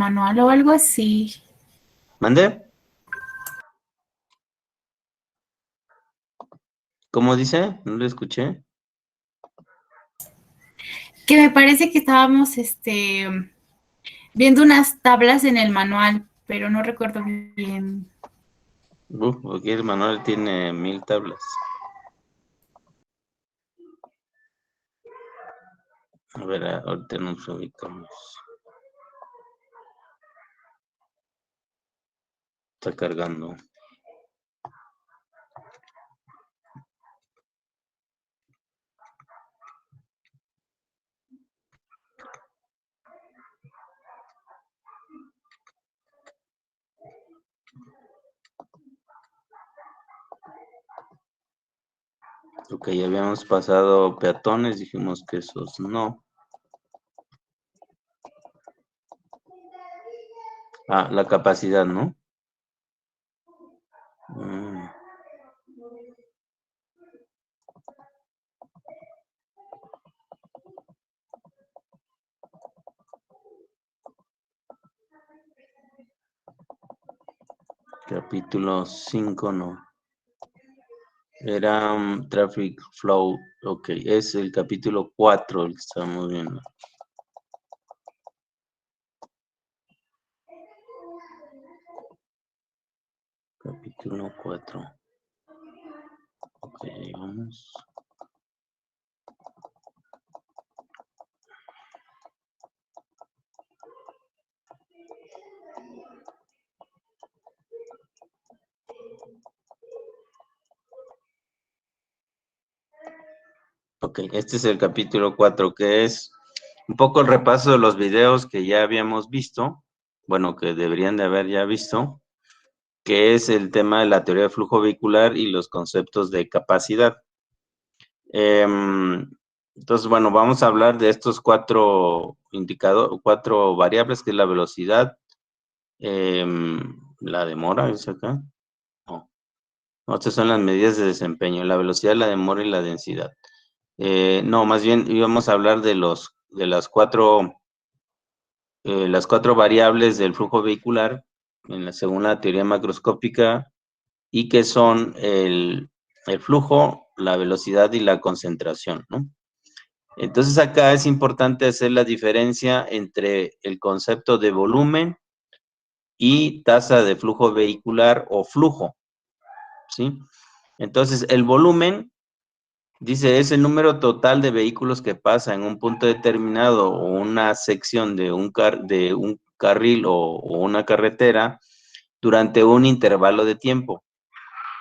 manual o algo así. ¿Mande? ¿Cómo dice? No lo escuché. Que me parece que estábamos viendo unas tablas en el manual, pero no recuerdo bien. Aquí el manual tiene 1000 tablas. A ver, ahorita nos ubicamos. Está cargando. Ok, ya habíamos pasado peatones, dijimos que esos no. Ah, la capacidad, ¿no? Capítulo 5, no. Era Traffic Flow. Ok, es el capítulo 4 el que estamos viendo. Capítulo 4. Ok, ahí vamos. Ok, este es el capítulo 4, que es un poco el repaso de los videos que ya habíamos visto, bueno, que deberían de haber ya visto, que es el tema de la teoría de flujo vehicular y los conceptos de capacidad. Entonces, bueno, vamos a hablar de estos 4 indicadores, 4 variables, que es la velocidad, la demora, ¿es acá? No. No, estas son las medidas de desempeño, la velocidad, la demora y la densidad. No, más bien íbamos a hablar de las 4 variables del flujo vehicular, según la teoría macroscópica, y que son el flujo, la velocidad y la concentración, ¿no? Entonces acá es importante hacer la diferencia entre el concepto de volumen y tasa de flujo vehicular o flujo, ¿sí? Entonces el volumen, dice, es el número total de vehículos que pasa en un punto determinado o una sección de un carril o una carretera durante un intervalo de tiempo.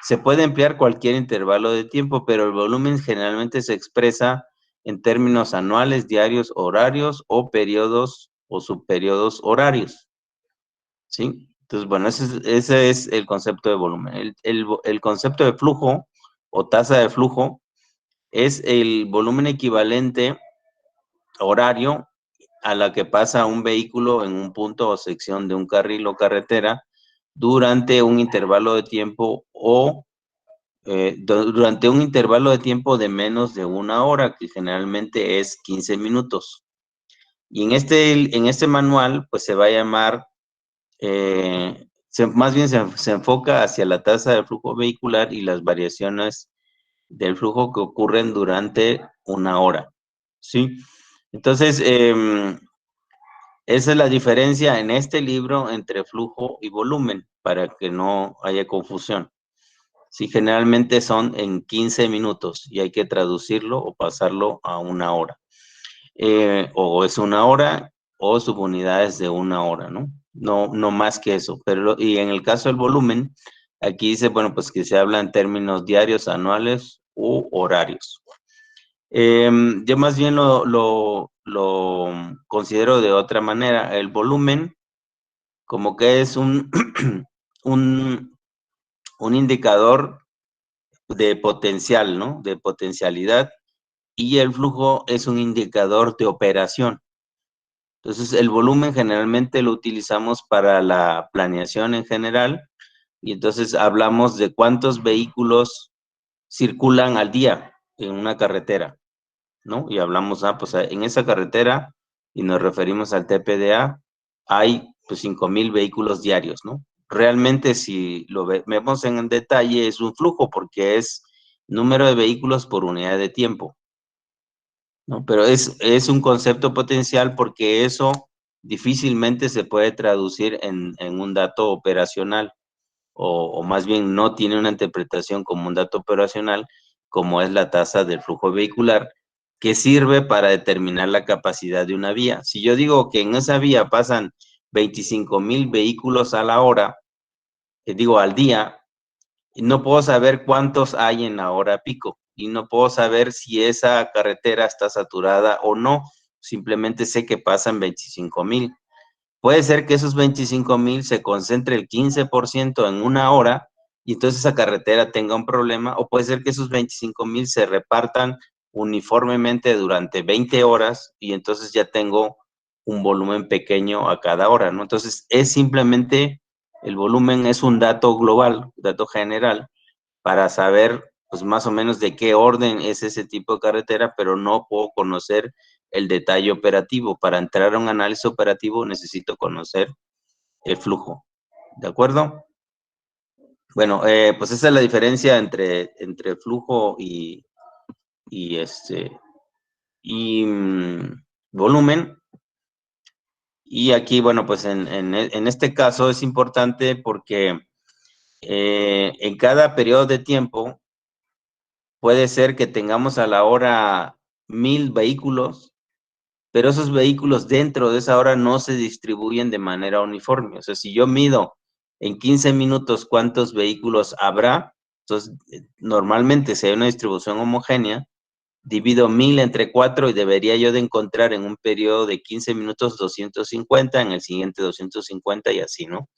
Se puede emplear cualquier intervalo de tiempo, pero el volumen generalmente se expresa en términos anuales, diarios, horarios o periodos o subperiodos horarios, ¿sí? Entonces, bueno, ese es el concepto de volumen. El concepto de flujo o tasa de flujo es el volumen equivalente horario a la que pasa un vehículo en un punto o sección de un carril o carretera durante un intervalo de tiempo o durante un intervalo de tiempo de menos de 1 hora, que generalmente es 15 minutos. Y en este manual, pues se va a llamar, más bien se enfoca hacia la tasa de flujo vehicular y las variaciones del flujo que ocurren durante 1 hora, ¿sí? Entonces, esa es la diferencia en este libro entre flujo y volumen, para que no haya confusión. Sí, generalmente son en 15 minutos y hay que traducirlo o pasarlo a 1 hora. O es 1 hora o subunidades de 1 hora, ¿no? No más que eso. Y en el caso del volumen, aquí dice, bueno, pues que se habla en términos diarios, anuales u horarios. Yo más bien lo considero de otra manera. El volumen como que es un indicador de potencial, ¿no? De potencialidad, y el flujo es un indicador de operación. Entonces, el volumen generalmente lo utilizamos para la planeación en general, y entonces hablamos de cuántos vehículos circulan al día en una carretera, ¿no? Y hablamos, pues en esa carretera, y nos referimos al TPDA, hay pues 5,000 vehículos diarios, ¿no? Realmente si lo vemos en detalle es un flujo porque es número de vehículos por unidad de tiempo, ¿no? Pero es un concepto potencial porque eso difícilmente se puede traducir en un dato operacional o más bien no tiene una interpretación como un dato operacional como es la tasa del flujo vehicular que sirve para determinar la capacidad de una vía. Si yo digo que en esa vía pasan 25,000 vehículos a la hora, digo al día, no puedo saber cuántos hay en la hora pico y no puedo saber si esa carretera está saturada o no, simplemente sé que pasan 25,000. Puede ser que esos 25,000 se concentre el 15% en una hora y entonces esa carretera tenga un problema, o puede ser que esos 25,000 se repartan uniformemente durante 20 horas y entonces ya tengo un volumen pequeño a cada hora, ¿no? Entonces es simplemente, el volumen es un dato global, dato general, para saber pues más o menos de qué orden es ese tipo de carretera, pero no puedo conocer el detalle operativo. Para entrar a un análisis operativo necesito conocer el flujo, ¿de acuerdo? Bueno, pues esa es la diferencia entre flujo y volumen. Y aquí, bueno, pues en este caso es importante porque en cada periodo de tiempo puede ser que tengamos a la hora 1,000 vehículos, pero esos vehículos dentro de esa hora no se distribuyen de manera uniforme. O sea, si yo mido en 15 minutos cuántos vehículos habrá, entonces normalmente si hay una distribución homogénea, divido 1,000 entre 4 y debería yo de encontrar en un periodo de 15 minutos 250, en el siguiente 250 y así, ¿no?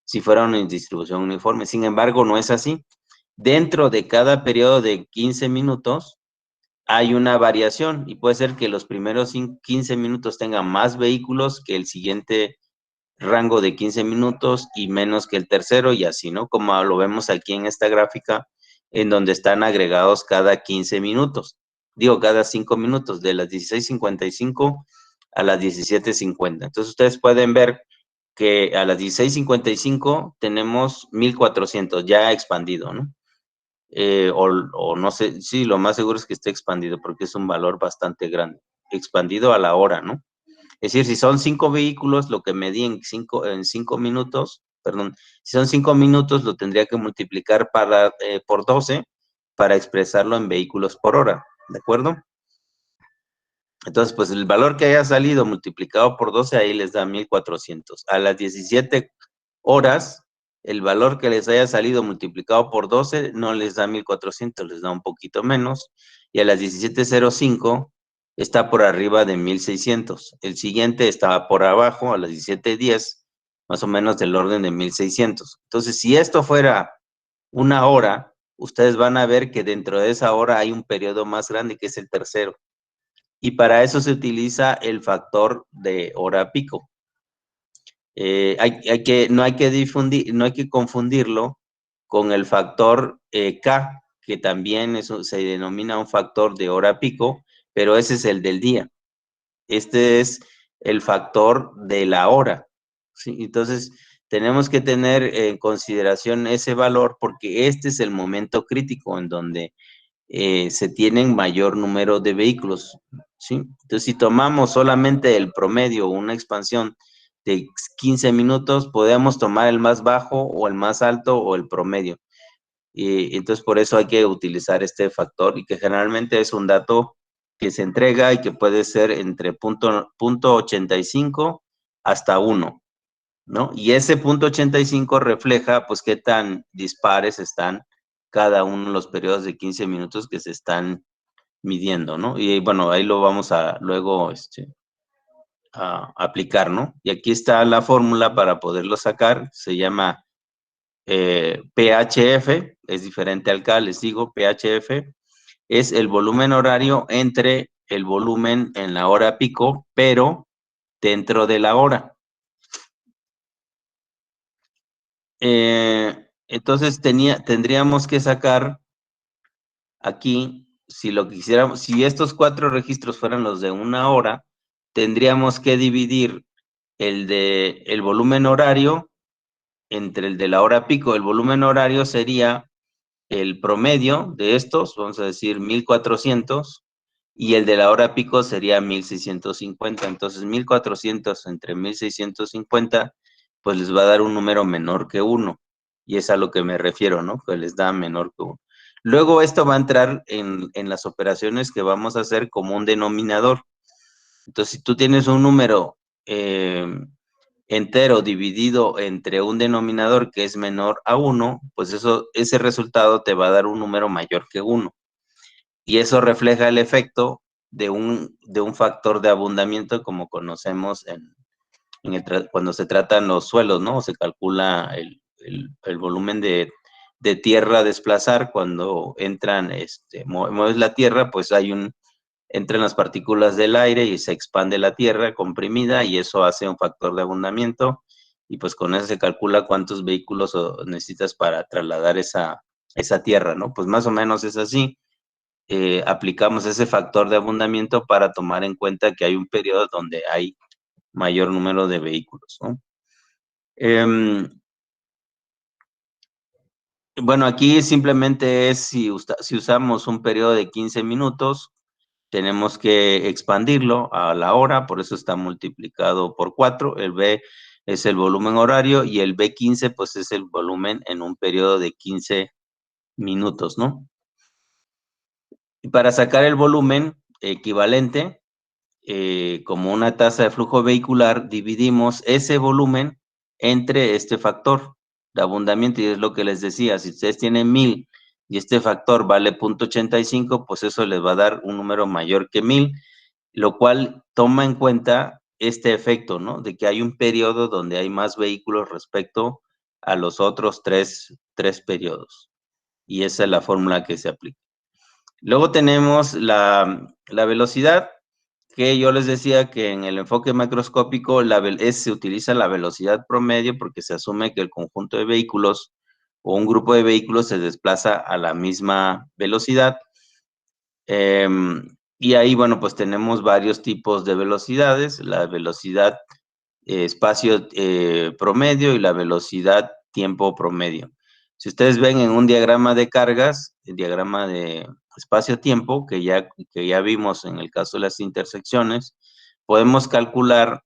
Si fuera una distribución uniforme. Sin embargo, no es así. Dentro de cada periodo de 15 minutos, hay una variación y puede ser que los primeros 15 minutos tengan más vehículos que el siguiente rango de 15 minutos y menos que el tercero y así, ¿no? Como lo vemos aquí en esta gráfica, en donde están agregados cada 15 minutos, digo, cada 5 minutos, de las 16:55 a las 17:50. Entonces, ustedes pueden ver que a las 16:55 tenemos 1,400 ya expandido, ¿no? O no sé, sí, lo más seguro es que esté expandido porque es un valor bastante grande, expandido a la hora, ¿no? Es decir, si son 5 vehículos, lo que medí en 5 minutos, perdón, si son 5 minutos, lo tendría que multiplicar por 12 para expresarlo en vehículos por hora, ¿de acuerdo? Entonces, pues el valor que haya salido multiplicado por 12, ahí les da 1,400. A las 17 horas, el valor que les haya salido multiplicado por 12 no les da 1,400, les da un poquito menos. Y a las 17:05 está por arriba de 1,600. El siguiente está por abajo, a las 17:10, más o menos del orden de 1,600. Entonces, si esto fuera una hora, ustedes van a ver que dentro de esa hora hay un periodo más grande, que es el tercero. Y para eso se utiliza el factor de hora pico. No hay que confundirlo con el factor K, que también eso se denomina un factor de hora pico, pero ese es el del día. Este es el factor de la hora, ¿sí? Entonces, tenemos que tener en consideración ese valor porque este es el momento crítico en donde se tienen mayor número de vehículos, ¿sí? Entonces, si tomamos solamente el promedio, una expansión de 15 minutos, podemos tomar el más bajo o el más alto o el promedio. Y entonces, por eso hay que utilizar este factor y que generalmente es un dato que se entrega y que puede ser entre punto 85 hasta 1, ¿no? Y ese punto 85 refleja, pues, qué tan dispares están cada uno de los periodos de 15 minutos que se están midiendo, ¿no? Y bueno, ahí lo vamos a luego a aplicar, ¿no? Y aquí está la fórmula para poderlo sacar, se llama PHF, es diferente al K, les digo, PHF es el volumen horario entre el volumen en la hora pico, pero dentro de la hora. Entonces tendríamos que sacar aquí, si lo quisiéramos, si estos 4 registros fueran los de una hora, tendríamos que dividir el volumen horario entre el de la hora pico. El volumen horario sería el promedio de estos, vamos a decir 1400, y el de la hora pico sería 1650. Entonces 1400 entre 1650, pues les va a dar un número menor que 1, y es a lo que me refiero, ¿no? Que les da menor que 1. Luego esto va a entrar en las operaciones que vamos a hacer como un denominador. Entonces, si tú tienes un número entero dividido entre un denominador que es menor a 1, pues ese resultado te va a dar un número mayor que 1. Y eso refleja el efecto de un factor de abundamiento, como conocemos cuando se tratan los suelos, ¿no? Se calcula el volumen de tierra a desplazar cuando mueves la tierra, pues entran las partículas del aire y se expande la tierra comprimida, y eso hace un factor de abundamiento, y pues con eso se calcula cuántos vehículos necesitas para trasladar esa tierra, ¿no? Pues más o menos es así. Aplicamos ese factor de abundamiento para tomar en cuenta que hay un periodo donde hay mayor número de vehículos, ¿no? Bueno, aquí simplemente es si usamos un periodo de 15 minutos, tenemos que expandirlo a la hora, por eso está multiplicado por 4. El B es el volumen horario y el B15 pues es el volumen en un periodo de 15 minutos, ¿no? Y para sacar el volumen equivalente, como una tasa de flujo vehicular, dividimos ese volumen entre este factor de abundamiento, y es lo que les decía, si ustedes tienen 1000 y este factor vale 0.85, pues eso les va a dar un número mayor que 1000, lo cual toma en cuenta este efecto, ¿no? De que hay un periodo donde hay más vehículos respecto a los otros tres periodos, y esa es la fórmula que se aplica. Luego tenemos la velocidad, que yo les decía que en el enfoque macroscópico se utiliza la velocidad promedio porque se asume que el conjunto de vehículos o un grupo de vehículos se desplaza a la misma velocidad. Y ahí, bueno, pues tenemos varios tipos de velocidades: la velocidad espacio promedio y la velocidad tiempo promedio. Si ustedes ven en un diagrama de cargas, el diagrama de espacio-tiempo, que ya vimos en el caso de las intersecciones, podemos calcular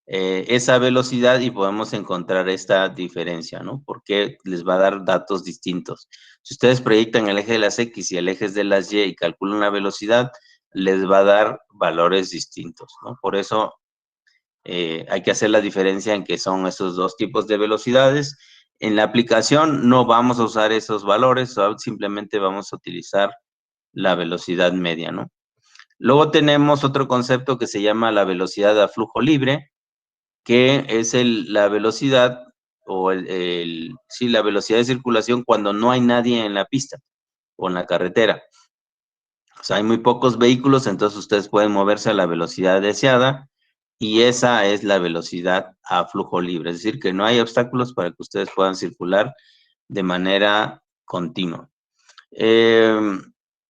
esa velocidad y podemos encontrar esta diferencia, ¿no? Porque les va a dar datos distintos. Si ustedes proyectan el eje de las X y el eje de las Y y calculan la velocidad, les va a dar valores distintos, ¿no? Por eso hay que hacer la diferencia en que son esos dos tipos de velocidades. En la aplicación no vamos a usar esos valores, simplemente vamos a utilizar la velocidad media, ¿no? Luego tenemos otro concepto que se llama la velocidad a flujo libre, que es la velocidad la velocidad de circulación cuando no hay nadie en la pista o en la carretera. O sea, hay muy pocos vehículos, entonces ustedes pueden moverse a la velocidad deseada, y esa es la velocidad a flujo libre, es decir, que no hay obstáculos para que ustedes puedan circular de manera continua.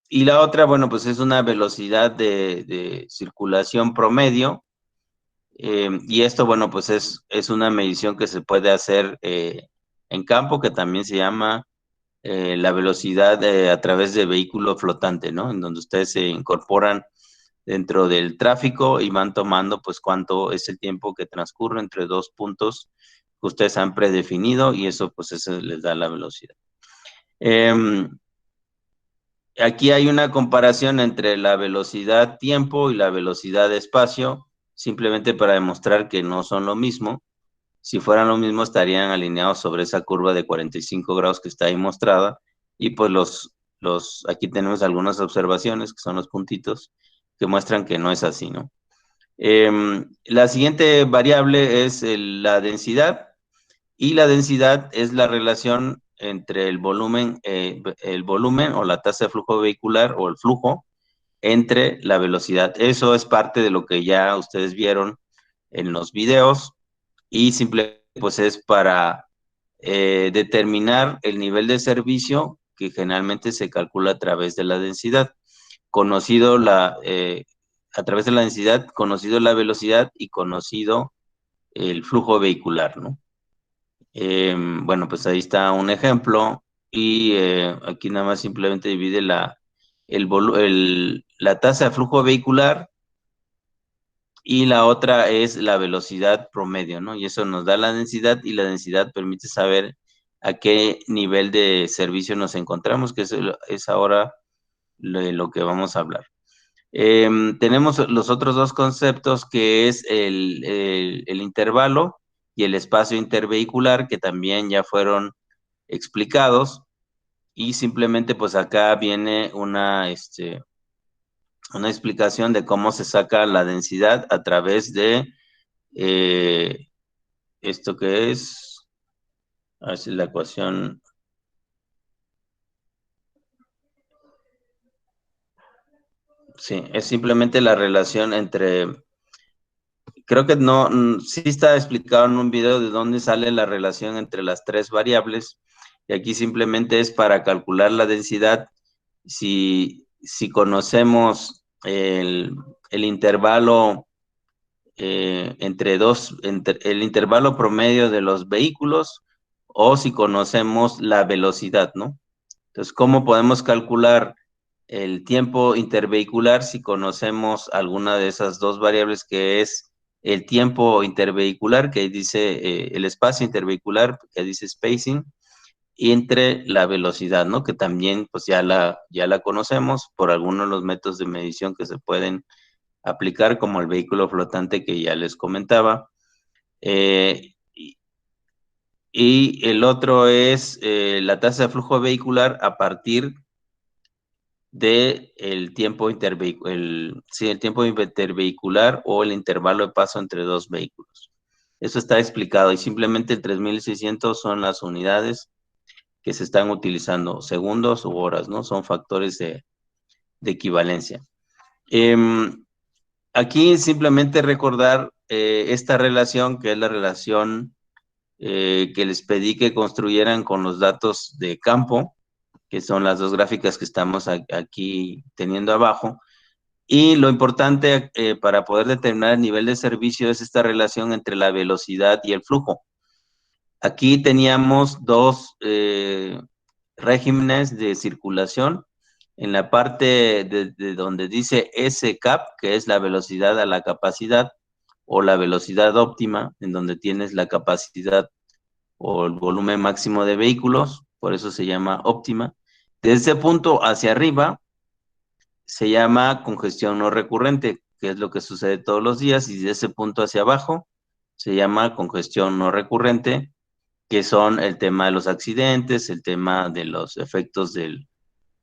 Y la otra, bueno, pues es una velocidad de circulación promedio, y esto, bueno, pues es una medición que se puede hacer en campo, que también se llama la velocidad a través de vehículo flotante, ¿no? En donde ustedes se incorporan dentro del tráfico y van tomando pues cuánto es el tiempo que transcurre entre dos puntos que ustedes han predefinido, y eso pues eso les da la velocidad. Aquí hay una comparación entre la velocidad tiempo y la velocidad espacio, simplemente para demostrar que no son lo mismo. Si fueran lo mismo, estarían alineados sobre esa curva de 45 grados que está ahí mostrada, y pues aquí tenemos algunas observaciones, que son los puntitos, que muestran que no es así, ¿no? La siguiente variable es la densidad, y la densidad es la relación entre el volumen o la tasa de flujo vehicular o el flujo entre la velocidad. Eso es parte de lo que ya ustedes vieron en los videos, y simplemente pues es para determinar el nivel de servicio, que generalmente se calcula a través de la densidad. A través de la densidad, conocido la velocidad y conocido el flujo vehicular, ¿no? Bueno, pues ahí está un ejemplo y aquí nada más simplemente divide la tasa de flujo vehicular y la otra es la velocidad promedio, ¿no? Y eso nos da la densidad y la densidad permite saber a qué nivel de servicio nos encontramos, que es ahora lo que vamos a hablar. Tenemos los otros dos conceptos que es el intervalo y el espacio intervehicular, que también ya fueron explicados, y simplemente pues acá viene una explicación de cómo se saca la densidad a través de esto que es, a ver si la ecuación, sí, es simplemente la relación entre, creo que no, sí está explicado en un video de dónde sale la relación entre las tres variables, y aquí simplemente es para calcular la densidad. Si conocemos el intervalo entre el intervalo promedio de los vehículos, o si conocemos la velocidad, ¿no? Entonces, ¿cómo podemos calcular el tiempo intervehicular si conocemos alguna de esas dos variables, que es el tiempo intervehicular, que dice el espacio intervehicular, que dice spacing, y entre la velocidad, ¿no? Que también pues ya la conocemos por algunos de los métodos de medición que se pueden aplicar, como el vehículo flotante que ya les comentaba. Y el otro es la tasa de flujo vehicular a partir de el tiempo intervehicular o el intervalo de paso entre dos vehículos. Eso está explicado, y simplemente el 3600 son las unidades que se están utilizando, segundos u horas, ¿no? Son factores de equivalencia. Aquí simplemente recordar esta relación, que es la relación que les pedí que construyeran con los datos de campo, que son las dos gráficas que estamos aquí teniendo abajo. Y lo importante para poder determinar el nivel de servicio es esta relación entre la velocidad y el flujo. Aquí teníamos dos regímenes de circulación. En la parte de donde dice S-cap, que es la velocidad a la capacidad, o la velocidad óptima, en donde tienes la capacidad o el volumen máximo de vehículos, por eso se llama óptima. Desde ese punto hacia arriba se llama congestión no recurrente, que es lo que sucede todos los días, y de ese punto hacia abajo se llama congestión no recurrente, que son el tema de los accidentes, el tema de los efectos de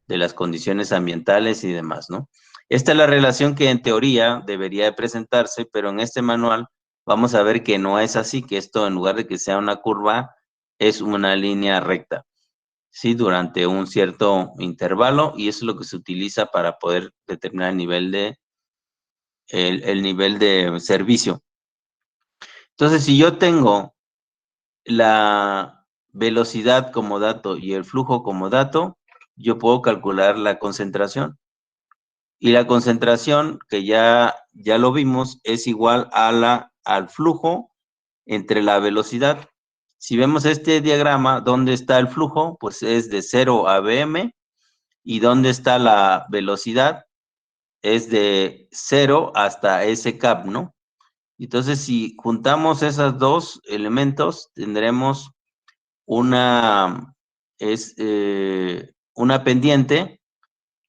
las condiciones ambientales y demás, ¿no? Esta es la relación que en teoría debería de presentarse, pero en este manual vamos a ver que no es así, que esto, en lugar de que sea una curva, es una línea recta, ¿sí? Durante un cierto intervalo, y eso es lo que se utiliza para poder determinar el nivel de servicio. Entonces, si yo tengo la velocidad como dato y el flujo como dato, yo puedo calcular la concentración. Y la concentración, que ya lo vimos, es igual al flujo entre la velocidad. Si vemos este diagrama, ¿dónde está el flujo? Pues es de 0 a Vm. ¿Y dónde está la velocidad? Es de 0 hasta S-cap, ¿no? Entonces, si juntamos esos dos elementos, tendremos una pendiente,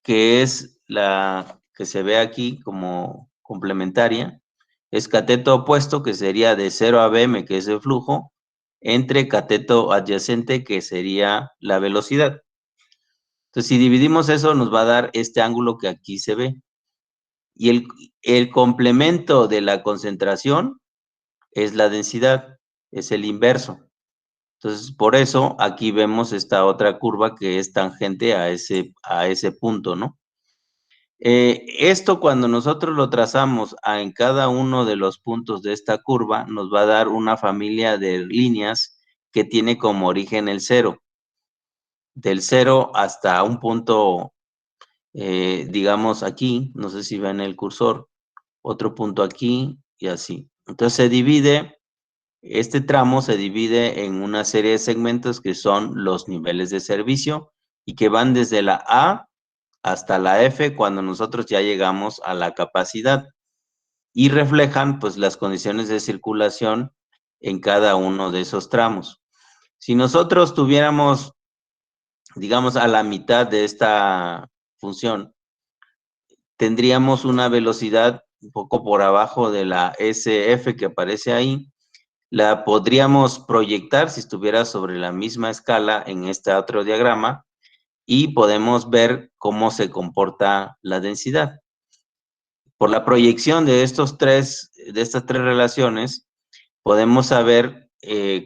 que es la que se ve aquí como complementaria, es cateto opuesto, que sería de 0 a Vm, que es el flujo, entre cateto adyacente, que sería la velocidad. Entonces, si dividimos eso, nos va a dar este ángulo que aquí se ve. Y el complemento de la concentración es la densidad, es el inverso. Entonces, por eso aquí vemos esta otra curva que es tangente a ese punto, ¿no? Esto, cuando nosotros lo trazamos en cada uno de los puntos de esta curva, nos va a dar una familia de líneas que tiene como origen el 0. Del 0 hasta un punto, digamos aquí, no sé si ven el cursor, otro punto aquí y así. Entonces se divide Este tramo se divide en una serie de segmentos que son los niveles de servicio y que van desde la A hasta la F cuando nosotros ya llegamos a la capacidad y reflejan pues las condiciones de circulación en cada uno de esos tramos. Si nosotros tuviéramos, digamos, a la mitad de esta función, tendríamos una velocidad un poco por abajo de la SF que aparece ahí. La podríamos proyectar si estuviera sobre la misma escala en este otro diagrama y podemos ver cómo se comporta la densidad. Por la proyección de estas tres relaciones, podemos saber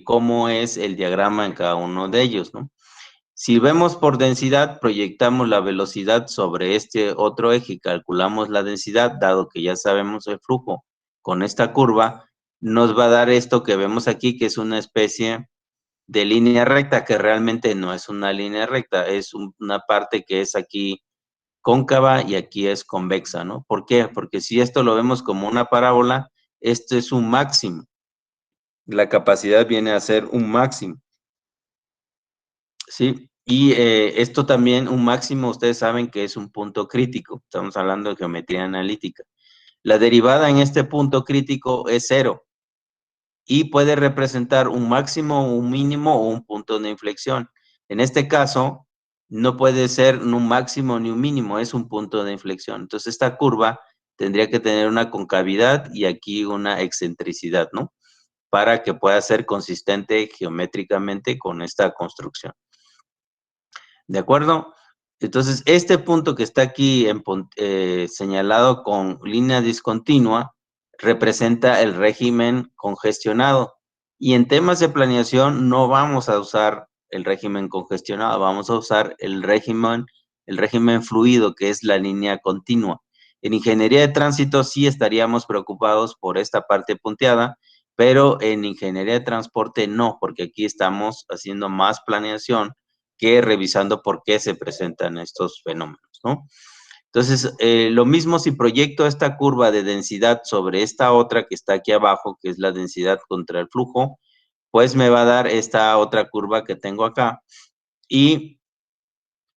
cómo es el diagrama en cada uno de ellos, ¿no? Si vemos por densidad, proyectamos la velocidad sobre este otro eje y calculamos la densidad, dado que ya sabemos el flujo con esta curva, nos va a dar esto que vemos aquí, que es una especie de línea recta, que realmente no es una línea recta, es una parte que es aquí cóncava y aquí es convexa, ¿no? ¿Por qué? Porque si esto lo vemos como una parábola, esto es un máximo. La capacidad viene a ser un máximo. Sí, y esto también, un máximo, ustedes saben que es un punto crítico. Estamos hablando de geometría analítica. La derivada en este punto crítico es 0 y puede representar un máximo, un mínimo o un punto de inflexión. En este caso, no puede ser ni un máximo ni un mínimo, es un punto de inflexión. Entonces, esta curva tendría que tener una concavidad y aquí una excentricidad, ¿no? Para que pueda ser consistente geométricamente con esta construcción. ¿De acuerdo? Entonces, este punto que está aquí señalado con línea discontinua representa el régimen congestionado. Y en temas de planeación no vamos a usar el régimen congestionado, vamos a usar el régimen fluido, que es la línea continua. En ingeniería de tránsito sí estaríamos preocupados por esta parte punteada, pero en ingeniería de transporte no, porque aquí estamos haciendo más planeación que revisando por qué se presentan estos fenómenos, ¿no? Entonces, lo mismo si proyecto esta curva de densidad sobre esta otra que está aquí abajo, que es la densidad contra el flujo, pues me va a dar esta otra curva que tengo acá. Y,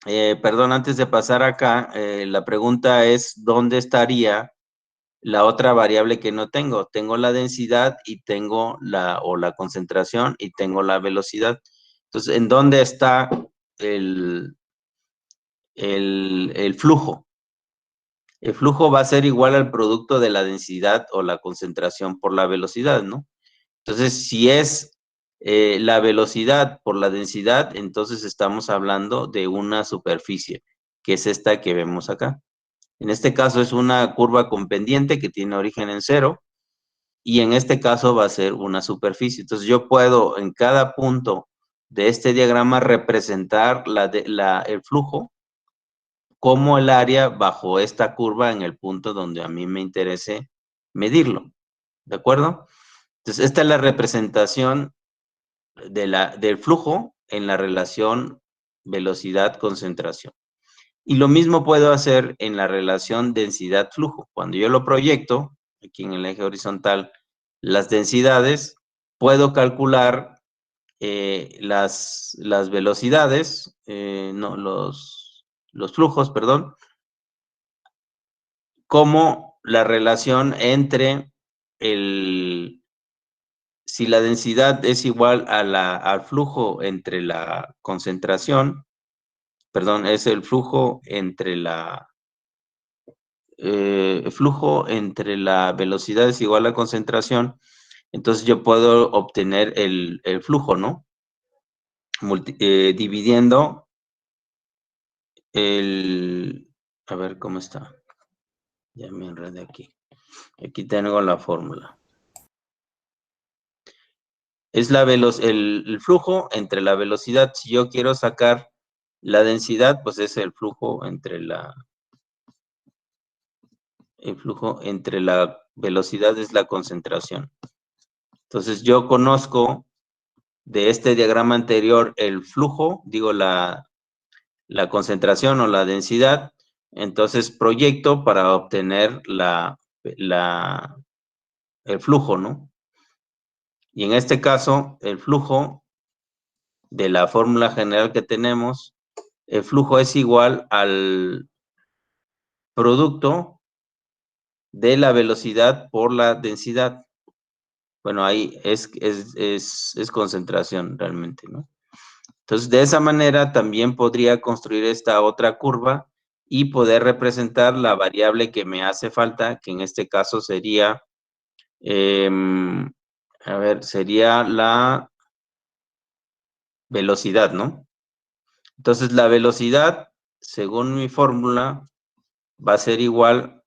perdón, antes de pasar acá, la pregunta es, ¿dónde estaría la otra variable que no tengo? Tengo la densidad y tengo la concentración y tengo la velocidad. Entonces, ¿en dónde está el flujo? El flujo va a ser igual al producto de la densidad o la concentración por la velocidad, ¿no? Entonces, si es la velocidad por la densidad, entonces estamos hablando de una superficie, que es esta que vemos acá. En este caso es una curva con pendiente que tiene origen en 0, y en este caso va a ser una superficie. Entonces, yo puedo en cada punto de este diagrama representar el flujo como el área bajo esta curva en el punto donde a mí me interese medirlo, ¿de acuerdo? Entonces, esta es la representación del flujo en la relación velocidad-concentración. Y lo mismo puedo hacer en la relación densidad-flujo. Cuando yo lo proyecto, aquí en el eje horizontal, las densidades, puedo calcular las velocidades, no, los flujos, perdón, como la relación entre si la densidad es igual al flujo entre la concentración, perdón, es el flujo entre la velocidad es igual a la concentración, entonces yo puedo obtener el flujo, ¿no? Dividiendo a ver cómo está. Ya me enredé aquí. Aquí tengo la fórmula. Es el flujo entre la velocidad. Si yo quiero sacar la densidad, pues es el flujo entre la velocidad es la concentración. Entonces yo conozco de este diagrama anterior el flujo, digo la concentración o la densidad, entonces proyecto para obtener el flujo, ¿no? Y en este caso, el flujo de la fórmula general que tenemos, el flujo es igual al producto de la velocidad por la densidad. Bueno, ahí es concentración realmente, ¿no? Entonces, de esa manera también podría construir esta otra curva y poder representar la variable que me hace falta, que en este caso sería, a ver, sería la velocidad, ¿no? Entonces, la velocidad, según mi fórmula, va a ser igual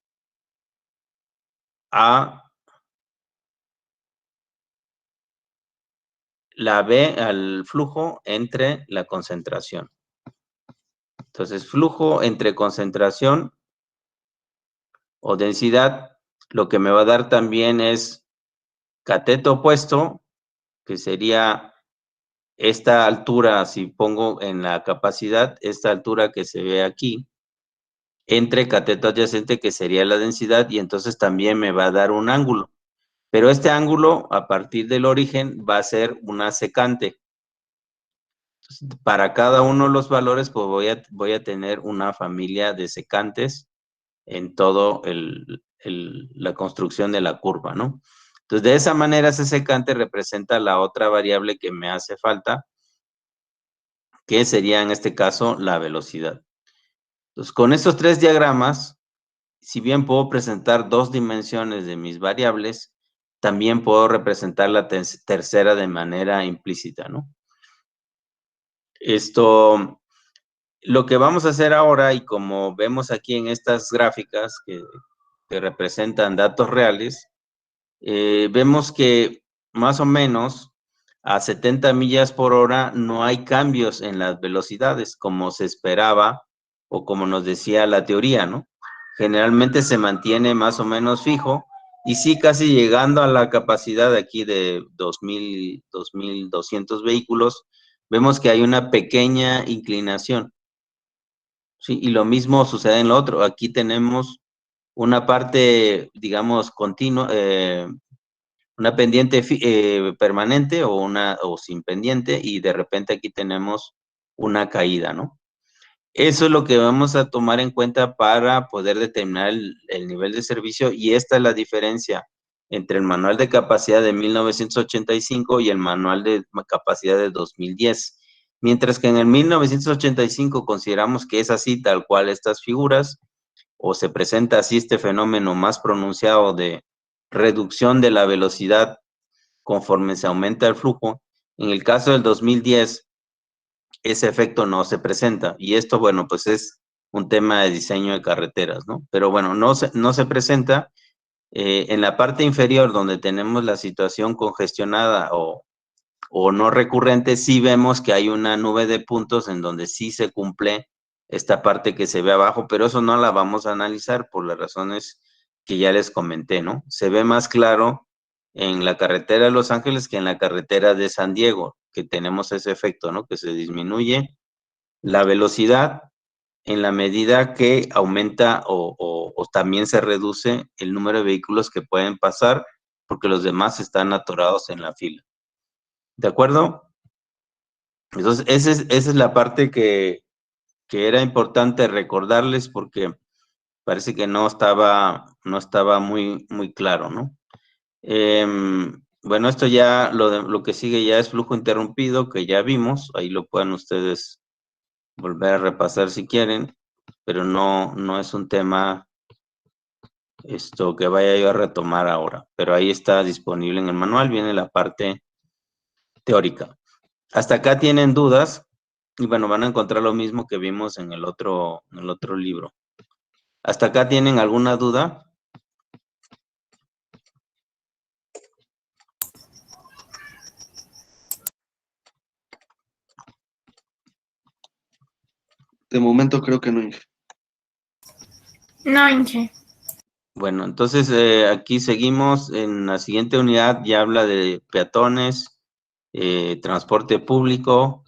a la V al flujo entre la concentración. Entonces, flujo entre concentración o densidad, lo que me va a dar también es cateto opuesto, que sería esta altura, si pongo en la capacidad, esta altura que se ve aquí, entre cateto adyacente, que sería la densidad, y entonces también me va a dar un ángulo. Pero este ángulo, a partir del origen, va a ser una secante. Entonces, para cada uno de los valores, pues voy a tener una familia de secantes en todo la construcción de la curva, ¿no? Entonces, de esa manera, ese secante representa la otra variable que me hace falta, que sería en este caso la velocidad. Entonces, con estos tres diagramas, si bien puedo presentar dos dimensiones de mis variables, también puedo representar la tercera de manera implícita, ¿no? Esto, lo que vamos a hacer ahora, y como vemos aquí en estas gráficas que representan datos reales, vemos que más o menos a 70 millas por hora no hay cambios en las velocidades como se esperaba o como nos decía la teoría, ¿no? Generalmente se mantiene más o menos fijo y sí casi llegando a la capacidad aquí de 2.200 vehículos, vemos que hay una pequeña inclinación. Sí, y lo mismo sucede en lo otro. Aquí tenemos una parte, digamos, continua, una pendiente permanente o sin pendiente, y de repente aquí tenemos una caída, ¿no? Eso es lo que vamos a tomar en cuenta para poder determinar el nivel de servicio, y esta es la diferencia entre el manual de capacidad de 1985 y el manual de capacidad de 2010. Mientras que en el 1985 consideramos que es así tal cual estas figuras, o se presenta así este fenómeno más pronunciado de reducción de la velocidad conforme se aumenta el flujo. En el caso del 2010, ese efecto no se presenta, y esto, bueno, pues es un tema de diseño de carreteras, ¿no? Pero bueno, no se presenta. En la parte inferior, donde tenemos la situación congestionada o no recurrente, sí vemos que hay una nube de puntos en donde sí se cumple esta parte que se ve abajo, pero eso no la vamos a analizar por las razones que ya les comenté, ¿no? Se ve más claro en la carretera de Los Ángeles que en la carretera de San Diego, que tenemos ese efecto, ¿no? Que se disminuye la velocidad en la medida que aumenta o también se reduce el número de vehículos que pueden pasar porque los demás están atorados en la fila. ¿De acuerdo? Entonces, esa es la parte que era importante recordarles porque parece que no estaba muy claro, ¿no? Bueno, esto ya, lo que sigue ya es flujo interrumpido, que ya vimos, ahí lo pueden ustedes volver a repasar si quieren, pero no es un tema que vaya yo a retomar ahora, pero ahí está disponible en el manual, viene la parte teórica. Hasta acá tienen dudas, y bueno, van a encontrar lo mismo que vimos en el otro libro. ¿Hasta acá tienen alguna duda? De momento creo que no, Inge. No, Inge. Bueno, entonces aquí seguimos. En la siguiente unidad ya habla de peatones, transporte público,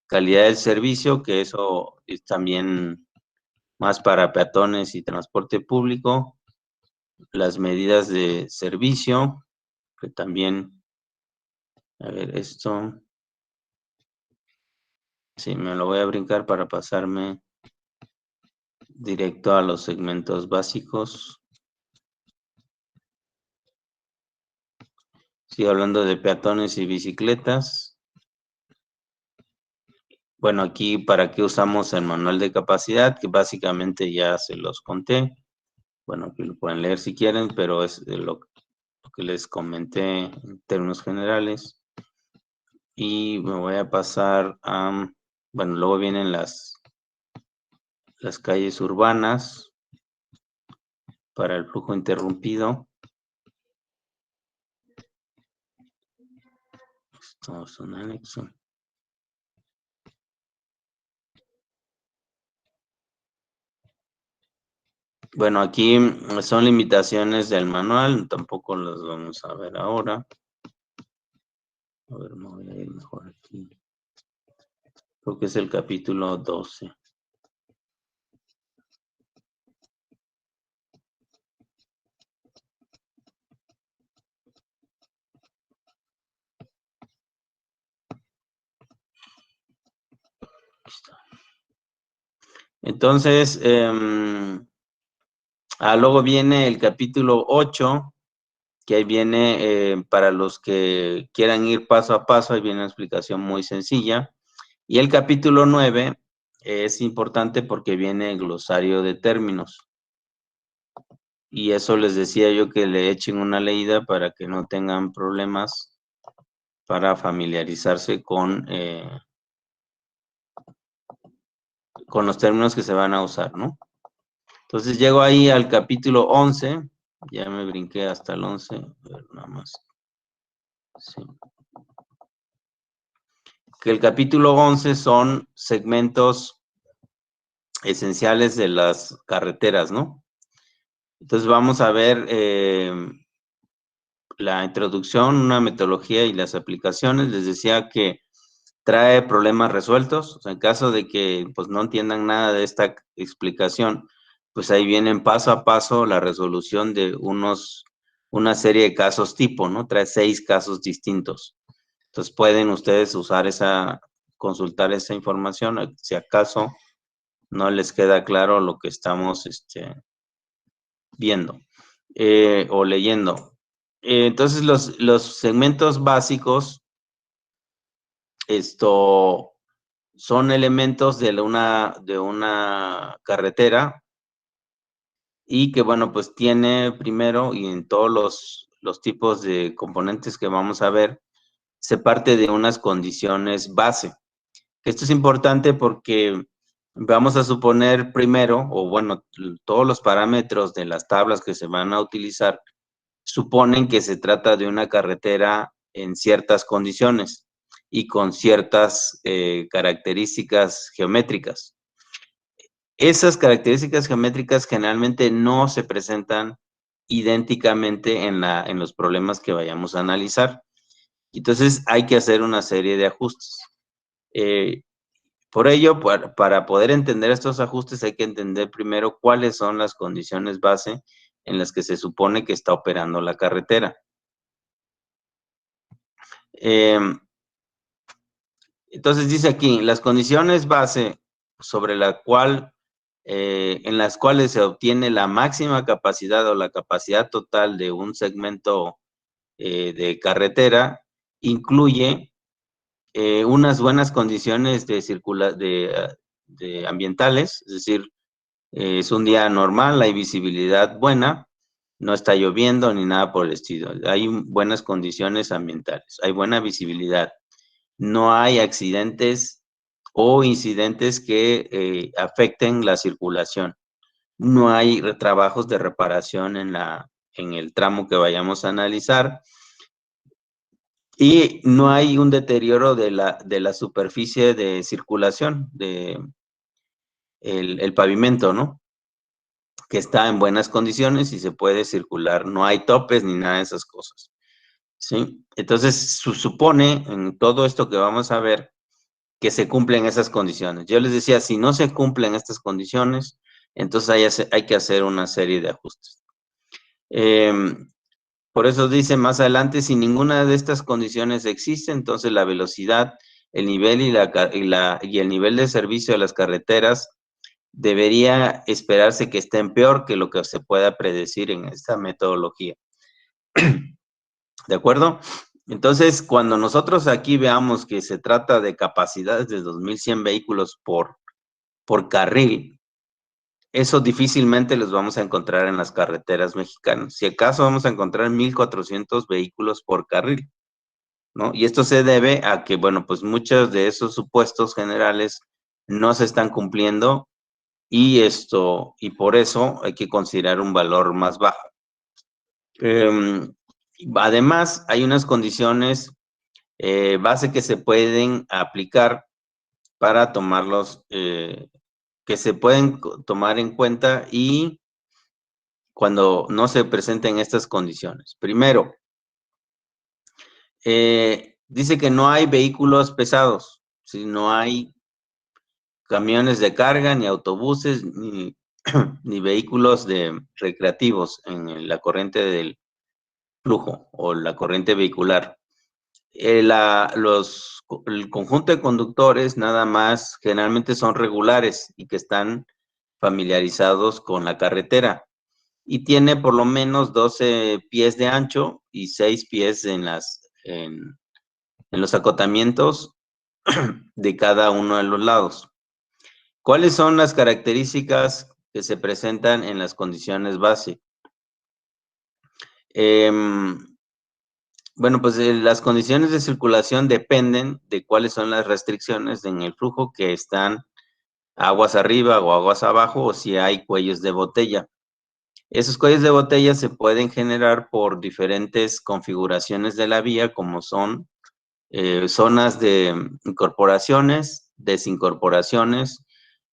calidad del servicio, que eso es también más para peatones y transporte público, las medidas de servicio, que también A ver, esto. Sí, me lo voy a brincar para pasarme directo a los segmentos básicos. Sigo hablando de peatones y bicicletas. Bueno, aquí para qué usamos el manual de capacidad, que básicamente ya se los conté. Bueno, aquí lo pueden leer si quieren, pero es lo que les comenté en términos generales. Y me voy a pasar a, bueno, luego vienen las calles urbanas para el flujo interrumpido. Esto es un anexo. Bueno, aquí son limitaciones del manual, tampoco las vamos a ver ahora. A ver, me voy a ir mejor aquí. Creo que es el capítulo 12. Entonces, luego viene el capítulo 8, que ahí viene para los que quieran ir paso a paso, ahí viene una explicación muy sencilla. Y el capítulo 9 es importante porque viene el glosario de términos. Y eso les decía yo que le echen una leída para que no tengan problemas para familiarizarse con los términos que se van a usar, ¿no? Entonces llego ahí al capítulo 11, ya me brinqué hasta el 11, a ver, nada más. Sí. Que el capítulo 11 son segmentos esenciales de las carreteras, ¿no? Entonces vamos a ver la introducción, una metodología y las aplicaciones. Les decía que trae problemas resueltos. O sea, en caso de que pues, no entiendan nada de esta explicación, pues ahí vienen paso a paso la resolución de una serie de casos tipo, ¿no? Trae 6 casos distintos. Entonces pueden ustedes usar consultar esa información, si acaso no les queda claro lo que estamos viendo o leyendo. Entonces los segmentos básicos, son elementos de una carretera y que, bueno, pues tiene primero y en todos los tipos de componentes que vamos a ver, se parte de unas condiciones base. Esto es importante porque vamos a suponer primero, o bueno, todos los parámetros de las tablas que se van a utilizar suponen que se trata de una carretera en ciertas condiciones y con ciertas características geométricas. Esas características geométricas generalmente no se presentan idénticamente en los problemas que vayamos a analizar. Entonces hay que hacer una serie de ajustes. Por ello, para poder entender estos ajustes hay que entender primero cuáles son las condiciones base en las que se supone que está operando la carretera. Entonces dice aquí, las condiciones base sobre en las cuales se obtiene la máxima capacidad o la capacidad total de un segmento de carretera, incluye unas buenas condiciones de ambientales, es decir, es un día normal, hay visibilidad buena, no está lloviendo ni nada por el estilo, hay buenas condiciones ambientales, hay buena visibilidad. No hay accidentes o incidentes que afecten la circulación. No hay trabajos de reparación en el tramo que vayamos a analizar. Y no hay un deterioro de la superficie de circulación, el pavimento, ¿no? Que está en buenas condiciones y se puede circular. No hay topes ni nada de esas cosas. ¿Sí? Entonces, supone en todo esto que vamos a ver que se cumplen esas condiciones. Yo les decía, si no se cumplen estas condiciones, entonces hay que hacer una serie de ajustes. Por eso dice más adelante, si ninguna de estas condiciones existe, entonces la velocidad, el nivel y el nivel de servicio de las carreteras debería esperarse que estén peor que lo que se pueda predecir en esta metodología. ¿De acuerdo? Entonces, cuando nosotros aquí veamos que se trata de capacidades de 2.100 vehículos por carril, eso difícilmente los vamos a encontrar en las carreteras mexicanas. Si acaso vamos a encontrar 1.400 vehículos por carril, ¿no? Y esto se debe a que, bueno, pues muchos de esos supuestos generales no se están cumpliendo y por eso hay que considerar un valor más bajo. Además, hay unas condiciones base que se pueden aplicar para tomarlos, que se pueden tomar en cuenta y cuando no se presenten estas condiciones. Primero, dice que no hay vehículos pesados, ¿sí? No hay camiones de carga, ni autobuses, ni, ni vehículos recreativos en la corriente del flujo o la corriente vehicular. El conjunto de conductores nada más generalmente son regulares y que están familiarizados con la carretera y tiene por lo menos 12 pies de ancho y 6 pies en los acotamientos de cada uno de los lados. ¿Cuáles son las características que se presentan en las condiciones base? Bueno, pues las condiciones de circulación dependen de cuáles son las restricciones en el flujo que están aguas arriba o aguas abajo o si hay cuellos de botella. Esos cuellos de botella se pueden generar por diferentes configuraciones de la vía, como son zonas de incorporaciones, desincorporaciones,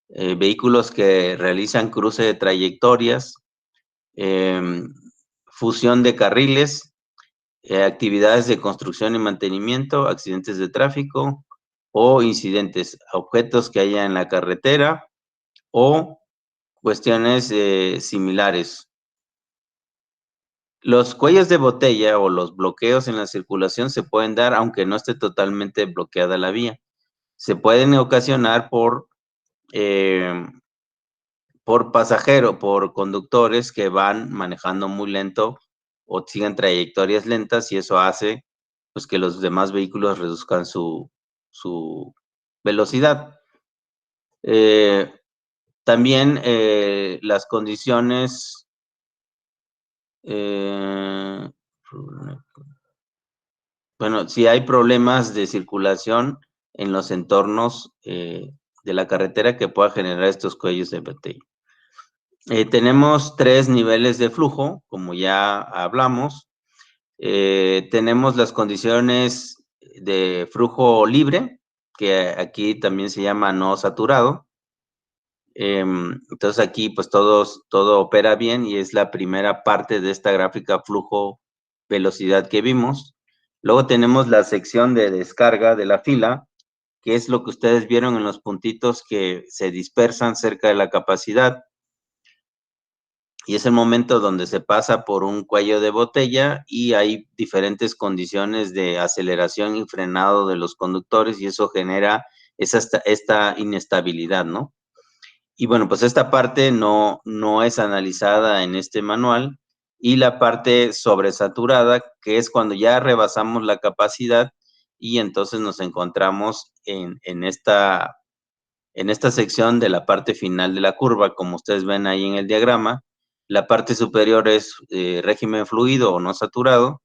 vehículos que realizan cruce de trayectorias, fusión de carriles, actividades de construcción y mantenimiento, accidentes de tráfico o incidentes, objetos que haya en la carretera o cuestiones similares. Los cuellos de botella o los bloqueos en la circulación se pueden dar aunque no esté totalmente bloqueada la vía. Se pueden ocasionar por conductores que van manejando muy lento o siguen trayectorias lentas y eso hace pues que los demás vehículos reduzcan su velocidad. También las condiciones bueno, si hay problemas de circulación en los entornos de la carretera que pueda generar estos cuellos de botella. Tenemos 3 niveles de flujo, como ya hablamos. Tenemos las condiciones de flujo libre, que aquí también se llama no saturado. Entonces aquí pues todo opera bien y es la primera parte de esta gráfica flujo-velocidad que vimos. Luego tenemos la sección de descarga de la fila, que es lo que ustedes vieron en los puntitos que se dispersan cerca de la capacidad. Y es el momento donde se pasa por un cuello de botella y hay diferentes condiciones de aceleración y frenado de los conductores y eso genera esta inestabilidad, ¿no? Y bueno, pues esta parte no es analizada en este manual y la parte sobresaturada, que es cuando ya rebasamos la capacidad y entonces nos encontramos en esta sección de la parte final de la curva, como ustedes ven ahí en el diagrama. La parte superior es régimen fluido o no saturado.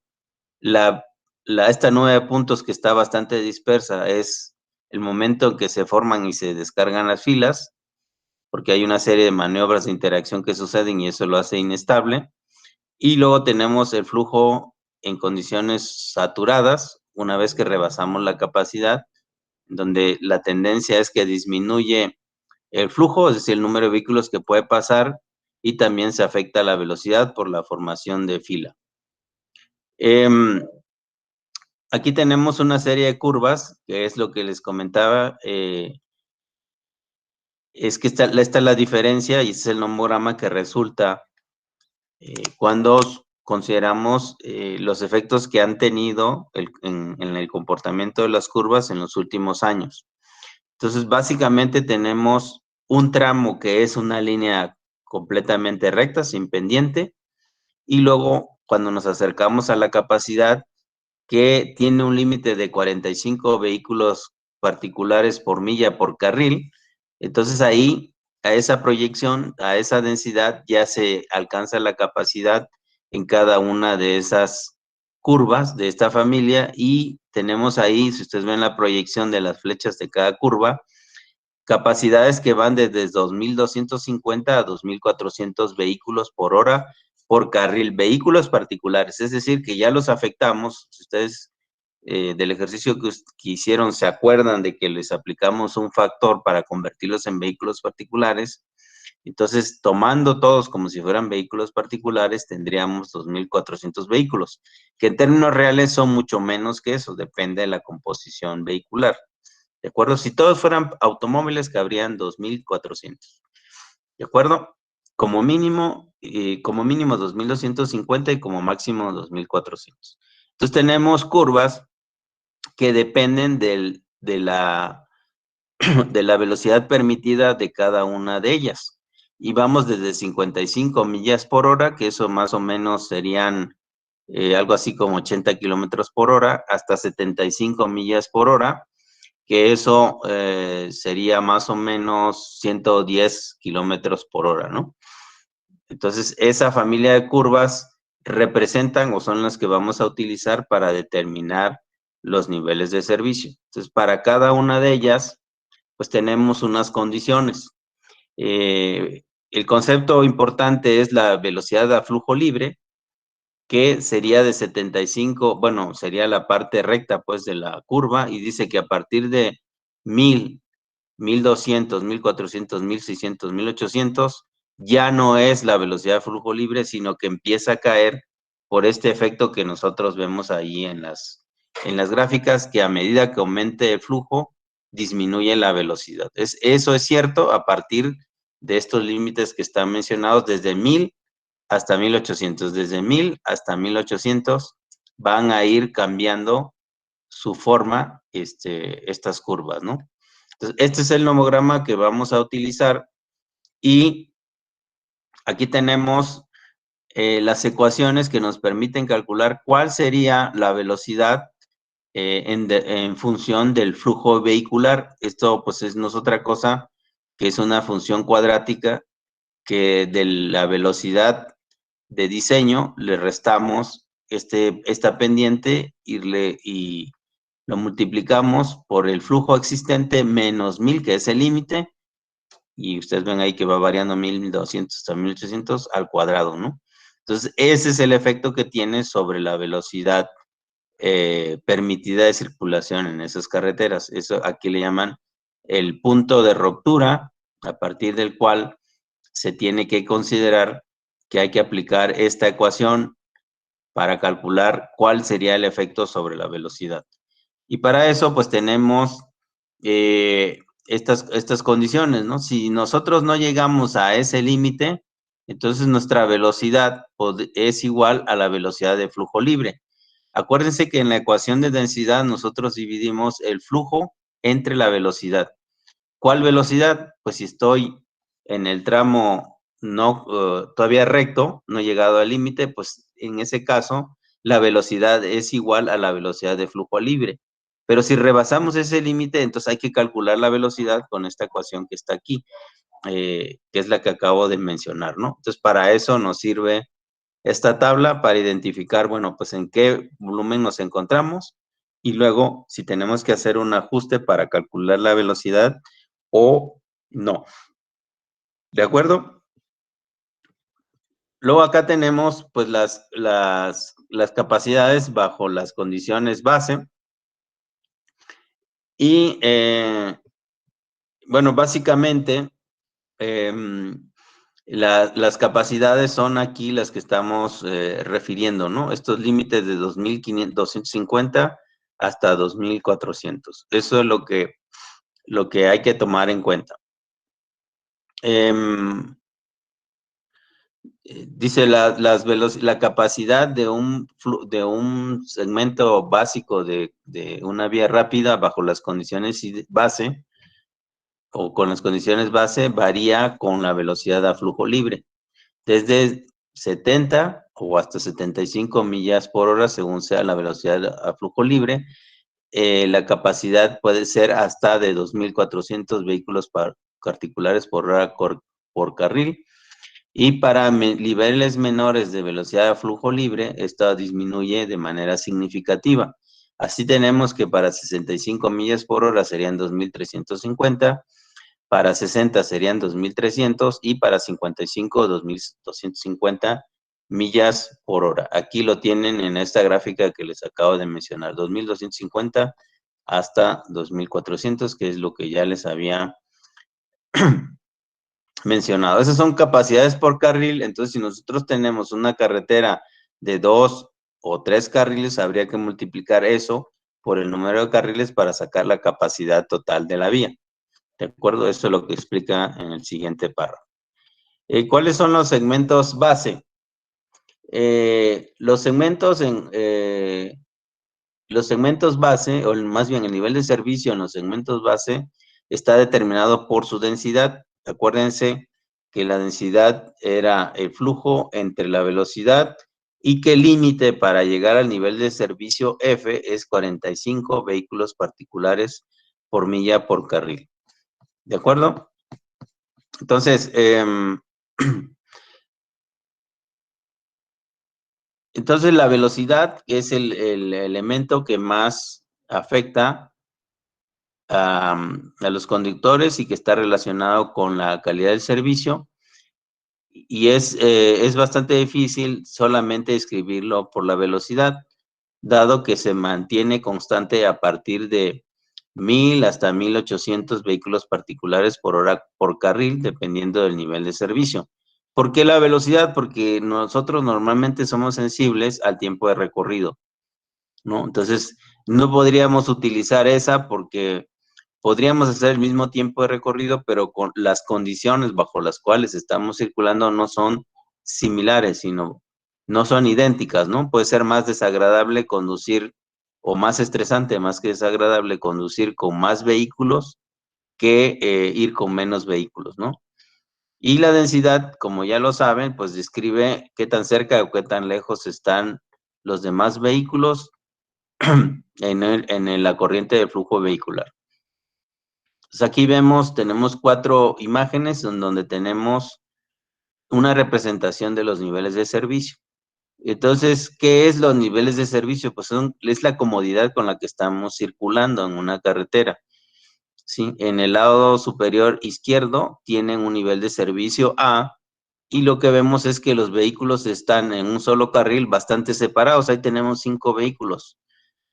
Esta 9 puntos que está bastante dispersa es el momento en que se forman y se descargan las filas, porque hay una serie de maniobras de interacción que suceden y eso lo hace inestable. Y luego tenemos el flujo en condiciones saturadas, una vez que rebasamos la capacidad, donde la tendencia es que disminuye el flujo, es decir, el número de vehículos que puede pasar, y también se afecta la velocidad por la formación de fila. Aquí tenemos una serie de curvas, que es lo que les comentaba, es que esta es la diferencia y este es el nomograma que resulta cuando consideramos los efectos que han tenido en el comportamiento de las curvas en los últimos años. Entonces, básicamente tenemos un tramo que es una línea completamente recta, sin pendiente, y luego cuando nos acercamos a la capacidad, que tiene un límite de 45 vehículos particulares por milla por carril, entonces ahí, a esa proyección, a esa densidad, ya se alcanza la capacidad en cada una de esas curvas de esta familia, y tenemos ahí, si ustedes ven la proyección de las flechas de cada curva, capacidades que van desde 2.250 a 2.400 vehículos por hora por carril, vehículos particulares, es decir, que ya los afectamos. Si ustedes del ejercicio que hicieron se acuerdan de que les aplicamos un factor para convertirlos en vehículos particulares, entonces tomando todos como si fueran vehículos particulares tendríamos 2.400 vehículos, que en términos reales son mucho menos que eso, depende de la composición vehicular. ¿De acuerdo? Si todos fueran automóviles, cabrían 2.400. ¿De acuerdo? Como mínimo 2.250 y como máximo 2.400. Entonces tenemos curvas que dependen de la velocidad permitida de cada una de ellas. Y vamos desde 55 millas por hora, que eso más o menos serían algo así como 80 kilómetros por hora, hasta 75 millas por hora, que eso sería más o menos 110 kilómetros por hora, ¿no? Entonces, esa familia de curvas representan o son las que vamos a utilizar para determinar los niveles de servicio. Entonces, para cada una de ellas, pues tenemos unas condiciones. El concepto importante es la velocidad a flujo libre, que sería de 75, bueno, sería la parte recta, pues, de la curva, y dice que a partir de 1.000, 1.200, 1.400, 1.600, 1.800, ya no es la velocidad de flujo libre, sino que empieza a caer por este efecto que nosotros vemos ahí en las gráficas, que a medida que aumente el flujo, disminuye la velocidad. Eso es cierto a partir de estos límites que están mencionados, desde 1.000 hasta 1.800. Desde 1.000 hasta 1.800 van a ir cambiando su forma estas curvas, ¿no? Entonces, este es el nomograma que vamos a utilizar, y aquí tenemos las ecuaciones que nos permiten calcular cuál sería la velocidad en función del flujo vehicular. Esto pues no es otra cosa que es una función cuadrática que de la velocidad de diseño le restamos esta pendiente y lo multiplicamos por el flujo existente menos 1.000, que es el límite, y ustedes ven ahí que va variando 1.200 hasta 1.800 al cuadrado, ¿no? Entonces, ese es el efecto que tiene sobre la velocidad permitida de circulación en esas carreteras. Eso aquí le llaman el punto de ruptura, a partir del cual se tiene que considerar que hay que aplicar esta ecuación para calcular cuál sería el efecto sobre la velocidad. Y para eso, pues tenemos estas condiciones, ¿no? Si nosotros no llegamos a ese límite, entonces nuestra velocidad es igual a la velocidad de flujo libre. Acuérdense que en la ecuación de densidad nosotros dividimos el flujo entre la velocidad. ¿Cuál velocidad? Pues si estoy en el tramo todavía recto, no he llegado al límite, pues en ese caso la velocidad es igual a la velocidad de flujo libre. Pero si rebasamos ese límite, entonces hay que calcular la velocidad con esta ecuación que está aquí, que es la que acabo de mencionar, ¿no? Entonces, para eso nos sirve esta tabla, para identificar, bueno, pues en qué volumen nos encontramos, y luego si tenemos que hacer un ajuste para calcular la velocidad o no. ¿De acuerdo? Luego acá tenemos pues las capacidades bajo las condiciones base. Y bueno, básicamente las capacidades son aquí las que estamos refiriendo, ¿no? Estos límites de 2.250 hasta 2.400. Eso es lo que hay que tomar en cuenta. Dice la capacidad de un segmento básico de una vía rápida bajo las condiciones base o con las condiciones base varía con la velocidad a flujo libre, desde 70 o hasta 75 millas por hora según sea la velocidad a flujo libre. La capacidad puede ser hasta de 2.400 vehículos particulares por hora por carril. Y para niveles menores de velocidad a flujo libre, esta disminuye de manera significativa. Así tenemos que para 65 millas por hora serían 2.350, para 60 serían 2.300 y para 55, 2.250 millas por hora. Aquí lo tienen en esta gráfica que les acabo de mencionar, 2.250 hasta 2.400, que es lo que ya les había mencionado. Esas son capacidades por carril. Entonces, si nosotros tenemos una carretera de 2 o 3 carriles, habría que multiplicar eso por el número de carriles para sacar la capacidad total de la vía. ¿De acuerdo? Eso es lo que explica en el siguiente párrafo. ¿Cuáles son los segmentos base? Los segmentos base, o más bien el nivel de servicio en los segmentos base, está determinado por su densidad. Acuérdense que la densidad era el flujo entre la velocidad y que el límite para llegar al nivel de servicio F es 45 vehículos particulares por milla por carril. ¿De acuerdo? Entonces, la velocidad es el elemento que más afecta a los conductores y que está relacionado con la calidad del servicio, y es bastante difícil solamente escribirlo por la velocidad, dado que se mantiene constante a partir de 1.000 hasta 1.800 vehículos particulares por hora por carril, dependiendo del nivel de servicio. ¿Por qué la velocidad? Porque nosotros normalmente somos sensibles al tiempo de recorrido, ¿no? Entonces, no podríamos utilizar esa porque podríamos hacer el mismo tiempo de recorrido, pero con las condiciones bajo las cuales estamos circulando no son similares, sino no son idénticas, ¿no? Puede ser más desagradable conducir, o más estresante, más que desagradable, conducir con más vehículos que ir con menos vehículos, ¿no? Y la densidad, como ya lo saben, pues describe qué tan cerca o qué tan lejos están los demás vehículos en la corriente de flujo vehicular. Entonces aquí tenemos 4 imágenes en donde tenemos una representación de los niveles de servicio. Entonces, ¿qué es los niveles de servicio? Pues es la comodidad con la que estamos circulando en una carretera, ¿sí? En el lado superior izquierdo tienen un nivel de servicio A, y lo que vemos es que los vehículos están en un solo carril bastante separados. Ahí tenemos 5 vehículos.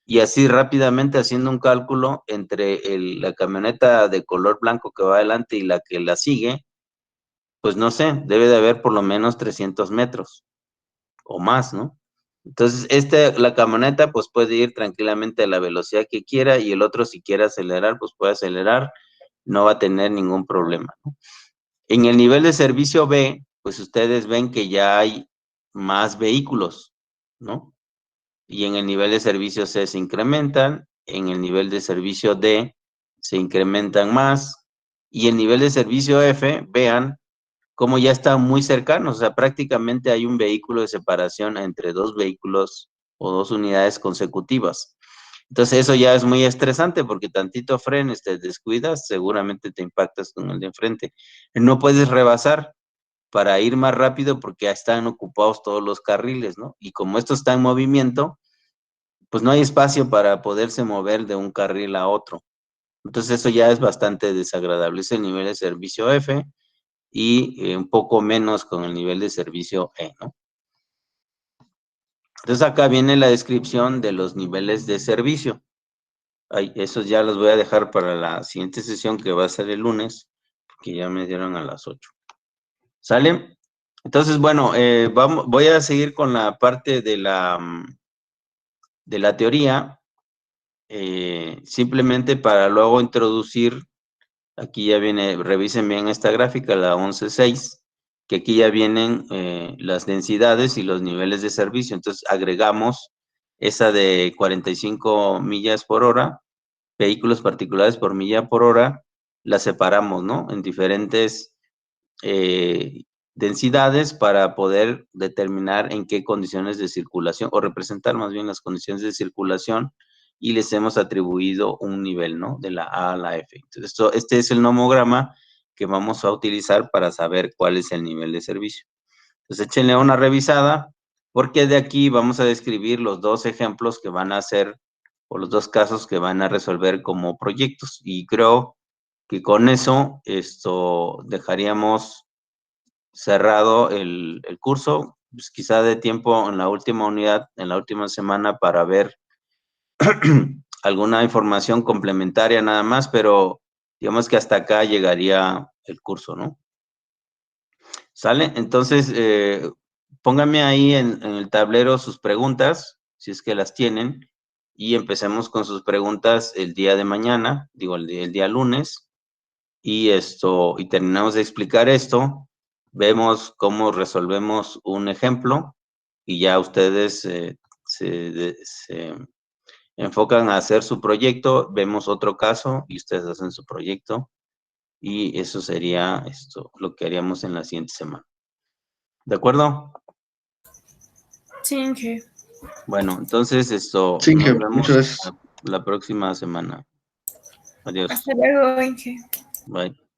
Y así rápidamente haciendo un cálculo entre la camioneta de color blanco que va adelante y la que la sigue, pues no sé, debe de haber por lo menos 300 metros o más, ¿no? Entonces, la camioneta pues puede ir tranquilamente a la velocidad que quiera, y el otro si quiere acelerar, pues puede acelerar, no va a tener ningún problema, ¿no? En el nivel de servicio B, pues ustedes ven que ya hay más vehículos, ¿no? Y en el nivel de servicio C se incrementan, en el nivel de servicio D se incrementan más, y el nivel de servicio F, vean cómo ya está muy cercano, o sea, prácticamente hay un vehículo de separación entre 2 vehículos o 2 unidades consecutivas. Entonces eso ya es muy estresante porque tantito frenes, te descuidas, seguramente te impactas con el de enfrente. No puedes rebasar para ir más rápido porque ya están ocupados todos los carriles, ¿no? Y como esto está en movimiento, pues no hay espacio para poderse mover de un carril a otro. Entonces eso ya es bastante desagradable. Es el nivel de servicio F y un poco menos con el nivel de servicio E, ¿no? Entonces acá viene la descripción de los niveles de servicio. Esos ya los voy a dejar para la siguiente sesión, que va a ser el lunes, porque ya me dieron a las 8. ¿Sale? Entonces, bueno, voy a seguir con la parte de la teoría, simplemente para luego introducir, aquí ya viene, revisen bien esta gráfica, la 11.6, que aquí ya vienen las densidades y los niveles de servicio. Entonces agregamos esa de 45 millas por hora, vehículos particulares por milla por hora, la separamos, ¿no? En diferentes densidades para poder determinar en qué condiciones de circulación, o representar más bien las condiciones de circulación, y les hemos atribuido un nivel, ¿no? De la A a la F. Entonces, este es el nomograma que vamos a utilizar para saber cuál es el nivel de servicio. Entonces, échenle una revisada, porque de aquí vamos a describir los dos ejemplos que van a ser, o los dos casos que van a resolver como proyectos. Y creo que con eso, dejaríamos cerrado el curso, pues quizá de tiempo en la última unidad, en la última semana, para ver alguna información complementaria nada más, pero digamos que hasta acá llegaría el curso, ¿no? ¿Sale? Entonces, pónganme ahí en el tablero sus preguntas, si es que las tienen, y empecemos con sus preguntas el día de mañana, digo, el día lunes, y terminamos de explicar esto, vemos cómo resolvemos un ejemplo, y ya ustedes se enfocan a hacer su proyecto, vemos otro caso, y ustedes hacen su proyecto, y eso sería lo que haríamos en la siguiente semana. ¿De acuerdo? Sí, Inge. Bueno, entonces Sí, nos Inge, vemos muchas gracias. la próxima semana. Adiós. Hasta luego, Inge. Bye.